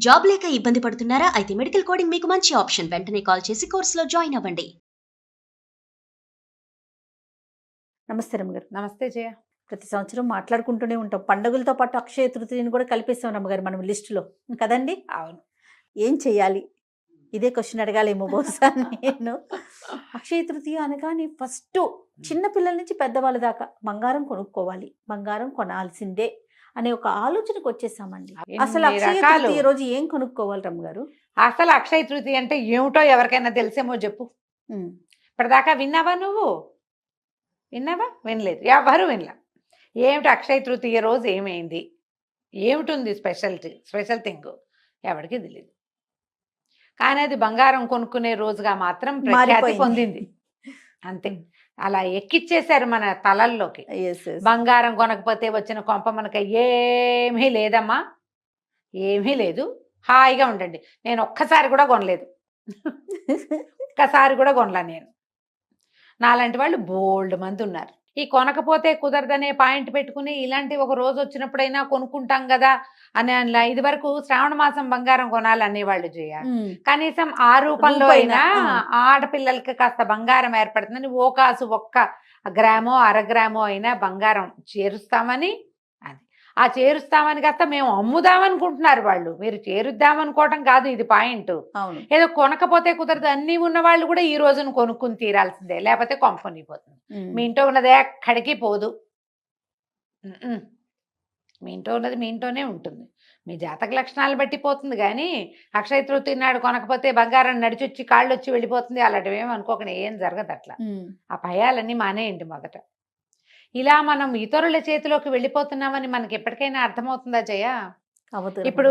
Job లేక ఇబ్బంది పడుతున్నారా? అయితే మెడికల్ కోడింగ్ మీకు మంచి ఆప్షన్. వెంటనే కాల్ చేసి కోర్సులో జాయిన్ అవ్వండి. నమస్తే రమ్మగారు. నమస్తే జయ. ప్రతి సంవత్సరం మాట్లాడుకుంటూనే ఉంటాం. పండుగలతో పాటు అక్షయ తృతీయని కూడా కలిపేస్తాం రమ్మగారు మనం లిస్టులో కదండి. అవును. ఏం చెయ్యాలి? ఇదే క్వశ్చన్ అడగాలేమో బహుశా నేను. అక్షయ తృతీయ అనగానే ఫస్ట్ చిన్న పిల్లల నుంచి పెద్దవాళ్ళ దాకా బంగారం కొనుక్కోవాలి, బంగారం కొనాల్సిందే అనే ఒక ఆలోచనకు వచ్చేసామండి. అసలు ఎన్ని అక్షయ రకాలు. తృతీయ రోజు ఏం కొనుక్కోవాలి రమ్మగారు? అసలు అక్షయ తృతీయ అంటే ఏమిటో ఎవరికైనా తెలిసేమో చెప్పు. ఇప్పటిదాకా విన్నావా నువ్వు? విన్నావా? వినలేదు. ఎవరు వినలా. ఏమిటి అక్షయ తృతీయ రోజు ఏమైంది, ఏమిటి స్పెషల్ థింగ్ ఎవరికి తెలియదు. కానీ అది బంగారం కొనుక్కునే రోజుగా మాత్రం ప్రఖ్యాతి మారిపోయింది. పొందింది. అంతే, అలా ఎక్కిచ్చేశారు మన తలల్లోకి. Yes, yes. బంగారం కొనకపోతే వచ్చిన కొంప మనకి ఏమీ లేదమ్మా, ఏమీ లేదు, హాయిగా ఉండండి. నేను ఒక్కసారి కూడా కొనలేదు, ఒక్కసారి కూడా కొనలా నేను. నాలాంటి వాళ్ళు బోల్డ్ మంది ఉన్నారు. ఈ కొనకపోతే కుదరదనే పాయింట్ పెట్టుకుని ఇలాంటి ఒక రోజు వచ్చినప్పుడైనా కొనుక్కుంటాం కదా అని అలా ఇది వరకు శ్రావణ మాసం బంగారం కొనాలనేవాళ్ళు చేయ. కనీసం ఆ రూపంలో అయినా ఆడపిల్లలకి కాస్త బంగారం ఏర్పడుతుందని ఓ కాసు ఒక్క గ్రామో అరగ్రామో అయినా బంగారం చేరుస్తామని, అది ఆ చేరుస్తామని కాస్త మేము అమ్ముదామనుకుంటున్నారు వాళ్ళు. మీరు చేరుద్దామనుకోవటం కాదు ఇది పాయింట్. అవును. ఏదో కొనకపోతే కుదరదు, అన్నీ ఉన్న వాళ్ళు కూడా ఈ రోజును కొనుక్కుని తీరాల్సిందే, లేకపోతే కొంపనిపోతుంది. మీ ఇంట్లో ఉన్నదే ఎక్కడికి పోదు. మీ ఇంట్లో ఉన్నది మీ ఇంట్లోనే ఉంటుంది. మీ జాతక లక్షణాలు బట్టి పోతుంది. కానీ అక్షయ తృతీయ నాడు కొనకపోతే బంగారం నడిచొచ్చి కాళ్ళు వచ్చి వెళ్ళిపోతుంది అలాంటివి ఏమి అనుకోకుండా ఏం జరగదు అట్లా. ఆ భయాలన్నీ మానేయండి మొదట. ఇలా మనం ఇతరుల చేతిలోకి వెళ్ళిపోతున్నామని మనకి ఎప్పటికైనా అర్థమవుతుందా జయ? ఇప్పుడు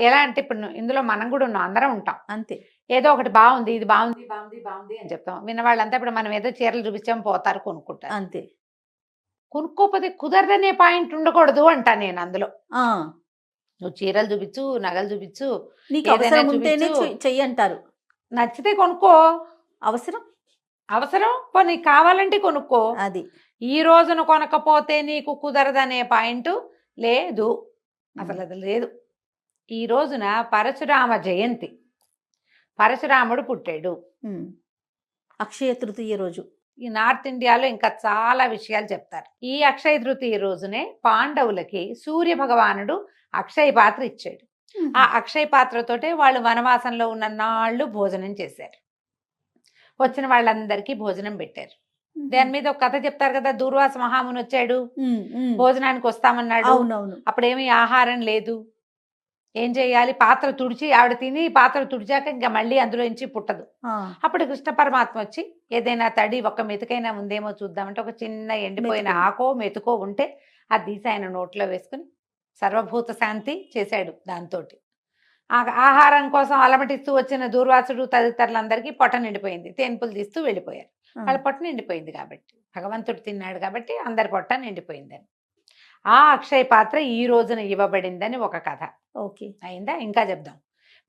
ఎలా అంటే ఇప్పుడు ఇందులో మనం కూడా ఉన్నాం, అందరం ఉంటాం. అంతే. ఏదో ఒకటి బాగుంది, ఇది బాగుంది బాగుంది బాగుంది అని చెప్తాం. విన్న వాళ్ళంతా ఇప్పుడు మనం ఏదో చీరలు చూపించాం పోతారు కొనుక్కుంటారు. అంతే. కొనుక్కోకపోతే కుదరదనే పాయింట్ ఉండకూడదు అంటా నేను అందులో. నువ్వు చీరలు చూపించు, నగలు చూపించు, నీకు అవసరం ఉంటేనే చెయ్యి అంటారు. నచ్చితే కొనుక్కో. అవసరం నీకు కావాలంటే కొనుక్కో. అది ఈ రోజున కొనకపోతే నీకు కుదరదనే పాయింట్ లేదు, అసలు అది లేదు. ఈ రోజున పరశురామ జయంతి, పరశురాముడు పుట్టాడు అక్షయ తృతీయ రోజు. ఈ నార్త్ ఇండియాలో ఇంకా చాలా విషయాలు చెప్తారు. ఈ అక్షయ తృతీయ రోజునే పాండవులకి సూర్య భగవానుడు అక్షయ పాత్ర ఇచ్చాడు. ఆ అక్షయ పాత్రతోటే వాళ్ళు వనవాసంలో ఉన్న నాళ్ళు భోజనం చేశారు. వచ్చిన వాళ్ళందరికీ భోజనం పెట్టారు. దాని మీద ఒక కథ చెప్తారు కదా, దూర్వాస మహాముని వచ్చాడు, భోజనానికి వస్తామన్నాడు. అప్పుడేమీ ఆహారం లేదు, ఏం చేయాలి? పాత్ర తుడిచి ఆవిడ తిని పాత్ర తుడిచాక ఇంకా మళ్ళీ అందులో నుంచి పుట్టదు. అప్పుడు కృష్ణ పరమాత్మ వచ్చి ఏదైనా తడి ఒక మెతుకైనా ఉందేమో చూద్దామంటే ఒక చిన్న ఎండిపోయిన ఆకో మెతుకో ఉంటే అది తీసి ఆయన నోట్లో వేసుకుని సర్వభూత శాంతి చేశాడు. దాంతో ఆహారం కోసం అలమటిస్తూ వచ్చిన దూర్వాసుడు తదితరులందరికీ పొట్ట నిండిపోయింది. తేన్పులు తీస్తూ వెళ్ళిపోయారు. వాళ్ళ పొట్ట నిండిపోయింది కాబట్టి, భగవంతుడు తిన్నాడు కాబట్టి అందరి పొట్ట నిండిపోయిందని. ఆ అక్షయ పాత్ర ఈ రోజున ఇవ్వబడిందని ఒక కథ. ఓకే, అయిందా? ఇంకా చెప్దాం.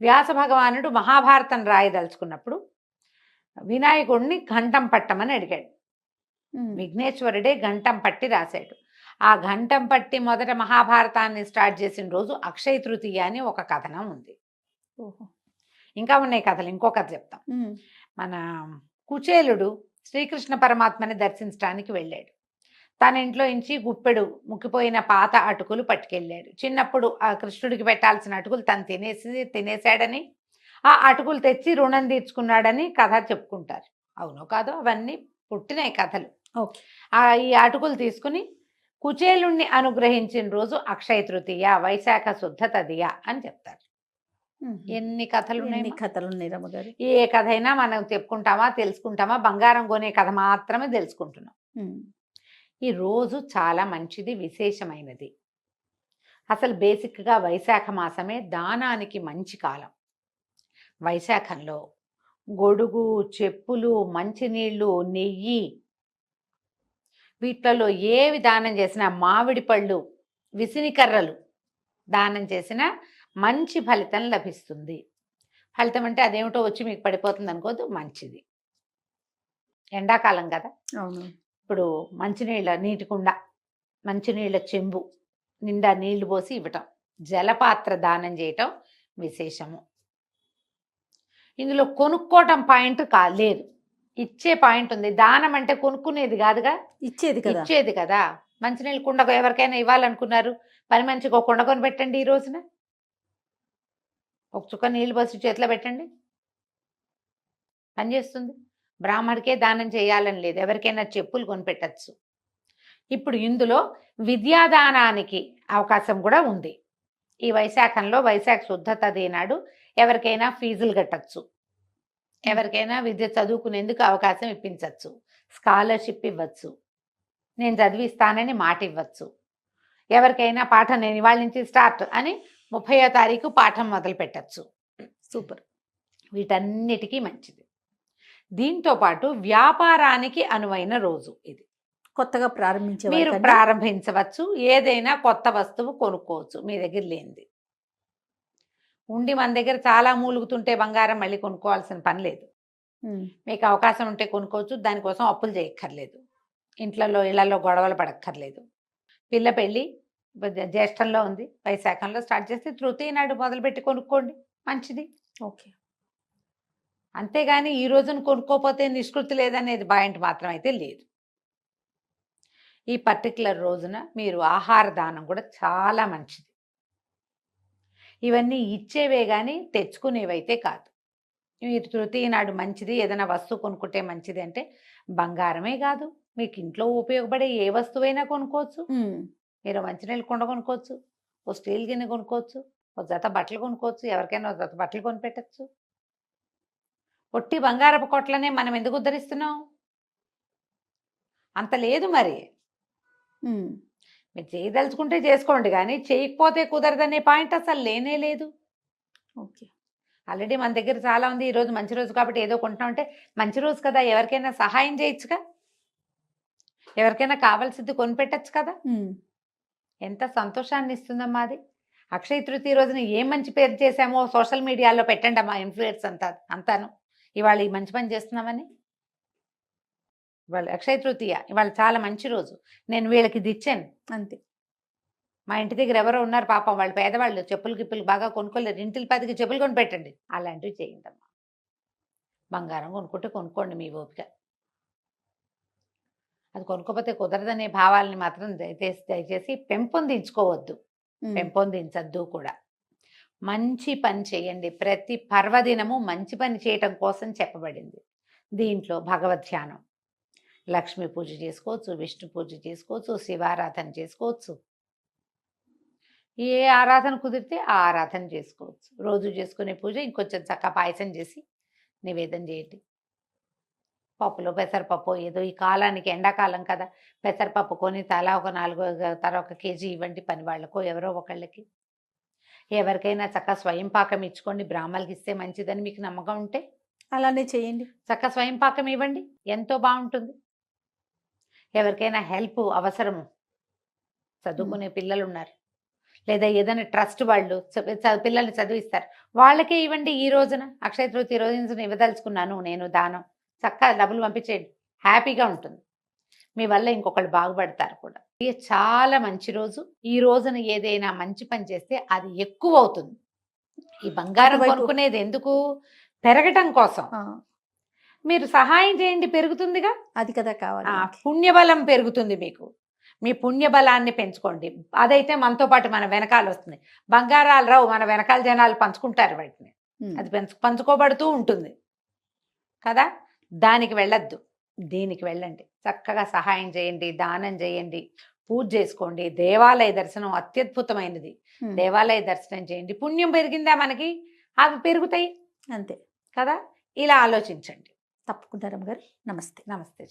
వ్యాస భగవానుడు మహాభారతం రాయదలుచుకున్నప్పుడు వినాయకుడిని ఘంటం పట్టమని అడిగాడు. విఘ్నేశ్వరుడే ఘంటం పట్టి రాశాడు. ఆ ఘంటం పట్టి మొదట మహాభారతాన్ని స్టార్ట్ చేసిన రోజు అక్షయ తృతీయ అని ఒక కథనం ఉంది. ఇంకా ఉన్నాయి కథలు, ఇంకో కథ చెప్తాం. మన కుచేలుడు శ్రీకృష్ణ పరమాత్మని దర్శించడానికి వెళ్ళాడు. తన ఇంట్లో నుంచి గుప్పెడు ముక్కిపోయిన పాత అటుకులు పట్టుకెళ్ళాడు. చిన్నప్పుడు ఆ కృష్ణుడికి పెట్టాల్సిన అటుకులు తను తినేశాడని, ఆ అటుకులు తెచ్చి రుణం తీర్చుకున్నాడని కథ చెప్పుకుంటారు. అవునో కాదో అవన్నీ పుట్టినాయి కథలు. ఈ అటుకులు తీసుకుని కుచేలుణ్ణి అనుగ్రహించిన రోజు అక్షయ తృతీయ, వైశాఖ శుద్ధ తదియ అని చెప్తారు. ఎన్ని కథలు ఉన్నాయి రమ్మగారు. ఏ కథ అయినా మనం చెప్పుకుంటామా, తెలుసుకుంటామా? బంగారం కొనే కథ మాత్రమే తెలుసుకుంటున్నాం. ఈ రోజు చాలా మంచిది, విశేషమైనది. అసలు బేసిక్గా వైశాఖ మాసమే దానానికి మంచి కాలం. వైశాఖంలో గొడుగు, చెప్పులు, మంచినీళ్ళు, నెయ్యి, వీటిలలో ఏవి దానం చేసినా, మామిడి పళ్ళు, విసినికర్రలు దానం చేసినా మంచి ఫలితం లభిస్తుంది. ఫలితం అంటే అదేమిటో వచ్చి మీకు పడిపోతుంది అనుకోదు, మంచిది. ఎండాకాలం కదా, ఇప్పుడు మంచినీళ్ళ నీటి కుండ, మంచినీళ్ళ చెంబు నిండా నీళ్లు పోసి ఇవ్వటం, జలపాత్ర దానం చేయటం విశేషము. ఇందులో కొనుక్కోవటం పాయింట్ లేదు, ఇచ్చే పాయింట్ ఉంది. దానం అంటే కొనుక్కునేది కాదుగా, ఇచ్చేది కదా. ఇచ్చేది కదా. మంచినీళ్ళు కుండ ఎవరికైనా ఇవ్వాలనుకున్నారు, పని మనిషికి ఒక కుండ కొని పెట్టండి, ఈ రోజున ఒక చుక్క నీళ్ళు పోసి చేతిలో పెట్టండి, పనిచేస్తుంది. బ్రాహ్మడికే దానం చేయాలని లేదు, ఎవరికైనా చెప్పులు కొనిపెట్టచ్చు. ఇప్పుడు ఇందులో విద్యాదానానికి అవకాశం కూడా ఉంది. ఈ వైశాఖంలో వైశాఖ శుద్ధ తది నాడు ఎవరికైనా ఫీజులు కట్టచ్చు, ఎవరికైనా విద్య చదువుకునేందుకు అవకాశం ఇప్పించవచ్చు, స్కాలర్షిప్ ఇవ్వచ్చు, నేను చదివిస్తానని మాట ఇవ్వచ్చు, ఎవరికైనా పాఠం నేను ఇవాళ నుంచి స్టార్ట్ అని 30వ తారీఖు పాఠం మొదలు పెట్టచ్చు. సూపర్. వీటన్నిటికీ మంచిది. దీంతో పాటు వ్యాపారానికి అనువైన రోజు ఇది. కొత్తగా ప్రారంభించే మీరు వారికన్నా ప్రారంభించవచ్చు, ఏదైనా కొత్త వస్తువు కొనుక్కోవచ్చు మీ దగ్గర లేనిది. ఉండి మన దగ్గర చాలా మూలుగుతుంటే బంగారం మళ్ళీ కొనుక్కోవాల్సిన పని లేదు. మీకు అవకాశం ఉంటే కొనుక్కోవచ్చు, దానికోసం అప్పులు చేయక్కర్లేదు, ఇళ్లలో గొడవలు పడక్కర్లేదు. పిల్ల పెళ్ళి జ్యేష్ఠంలో ఉంది, వైశాఖంలో స్టార్ట్ చేస్తే తృతీయ నాడు మొదలుపెట్టి కొనుక్కోండి, మంచిది. ఓకే. అంతేగాని ఈ రోజున కొనుక్కోపోతే నిష్కృతి లేదనేది పాయింట్ మాత్రం అయితే లేదు. ఈ పర్టికులర్ రోజున మీరు ఆహార దానం కూడా చాలా మంచిది. ఇవన్నీ ఇచ్చేవే కానీ తెచ్చుకునేవైతే కాదు. మీరు తృతీయ నాడు మంచిది, ఏదైనా వస్తువు కొనుక్కుంటే మంచిది అంటే బంగారమే కాదు, మీకు ఇంట్లో ఉపయోగపడే ఏ వస్తువైనా కొనుక్కోవచ్చు. మీరు మంచినీళ్ళు కుండ కొనుక్కోవచ్చు, ఓ స్టీల్ గిన్నె కొనుక్కోవచ్చు, ఒక జత బట్టలు కొనుక్కోవచ్చు, ఎవరికైనా ఒక జత బట్టలు కొనిపెట్టచ్చు. పొట్టి బంగారపు కొట్లనే మనం ఎందుకు ఉద్ధరిస్తున్నాం? అంత లేదు మరి. మీరు చేయదలుచుకుంటే చేసుకోండి, కానీ చేయకపోతే కుదరదనే పాయింట్ అసలు లేనే లేదు. ఓకే. ఆల్రెడీ మన దగ్గర చాలా ఉంది, ఈ రోజు మంచి రోజు కాబట్టి ఏదో కొంటున్నామంటే మంచి రోజు కదా, ఎవరికైనా సహాయం చేయొచ్చుగా, ఎవరికైనా కావాల్సింది కొనిపెట్టచ్చు కదా. ఎంత సంతోషాన్ని ఇస్తుందమ్మా అది. అక్షయ తృతీయ రోజున ఏం మంచి పేరు చేశామో సోషల్ మీడియాలో పెట్టండి అమ్మా, ఇన్ఫ్లుయెన్స్ అంతాను ఇవాళ ఈ మంచి పని చేస్తున్నామని. ఇవాళ అక్షయ తృతీయ, ఇవాళ చాలా మంచి రోజు, నేను వీళ్ళకి ఇది ఇచ్చాను అంతే. మా ఇంటి దగ్గర ఎవరో ఉన్నారు పాపం, వాళ్ళు పేదవాళ్ళు, చెప్పులు గిప్పులు బాగా కొనుక్కోలేరు, ఇంటికి 10కి చెప్పులు కొని పెట్టండి, అలాంటివి చేయండి అమ్మా. బంగారం కొనుక్కుంటే కొనుక్కోండి మీ ఓపిక, అది కొనుక్కోపోతే కుదరదనే భావాలని మాత్రం దయచేసి పెంపొందించుకోవద్దు, పెంపొందించద్దు కూడా. మంచి పని చేయండి, ప్రతి పర్వదినము మంచి పని చేయటం కోసం చెప్పబడింది. దీంట్లో భగవద్ ధ్యానం, లక్ష్మీ పూజ చేసుకోవచ్చు, విష్ణు పూజ చేసుకోవచ్చు, శివారాధన చేసుకోవచ్చు, ఏ ఆరాధన కుదిరితే ఆ ఆరాధన చేసుకోవచ్చు. రోజు చేసుకునే పూజ ఇంకొంచెం చక్కగా పాయసం చేసి నివేదన చేయండి. పప్పులో పెసరపప్పు ఏదో ఈ కాలానికి ఎండాకాలం కదా, పెసరపప్పు కొని తలా ఒక 1 కేజీ ఇవ్వండి పని వాళ్ళకో ఎవరో ఒకళ్ళకి. ఎవరికైనా చక్కగా స్వయం పాకం ఇచ్చుకోండి, బ్రాహ్మణులకి ఇస్తే మంచిదని మీకు నమ్మకం ఉంటే అలానే చేయండి. చక్కగా స్వయం పాకం ఇవ్వండి, ఎంతో బాగుంటుంది. ఎవరికైనా హెల్ప్ అవసరము, చదువుకునే పిల్లలు ఉన్నారు, లేదా ఏదైనా ట్రస్ట్ వాళ్ళు పిల్లల్ని చదివిస్తారు, వాళ్ళకే ఇవ్వండి. ఈ రోజున అక్షయ తృతీయ రోజున ఇవ్వదలుచుకున్నాను నేను దానం, చక్కగా డబ్బులు పంపించేయండి, హ్యాపీగా ఉంటుంది, మీ వల్ల ఇంకొకళ్ళు బాగుపడతారు కూడా. ఇది చాలా మంచి రోజు. ఈ రోజున ఏదైనా మంచి పని చేస్తే అది ఎక్కువ అవుతుంది. ఈ బంగారం కొనుక్కునేది ఎందుకు? పెరగటం కోసం. మీరు సహాయం చేయండి, పెరుగుతుందిగా, అది కదా కావాలి. పుణ్యబలం పెరుగుతుంది మీకు, మీ పుణ్యబలాన్ని పెంచుకోండి. అదైతే మనతో పాటు మన వెనకాల వస్తుంది. బంగారాలు రావు, మన వెనకాల జనాలు పంచుకుంటారు వాటిని, అది పంచుకోబడుతూ ఉంటుంది కదా. దానికి వెళ్ళొద్దు, దీనికి వెళ్ళండి, చక్కగా సహాయం చేయండి, దానం చేయండి, పూజ చేసుకోండి. దేవాలయ దర్శనం అత్యద్భుతమైనది, దేవాలయ దర్శనం చేయండి. పుణ్యం పెరిగిందా మనకి, అవి పెరుగుతాయి అంతే కదా. ఇలా ఆలోచించండి. తప్పకుండా రమ్మ గారు. నమస్తే. నమస్తే.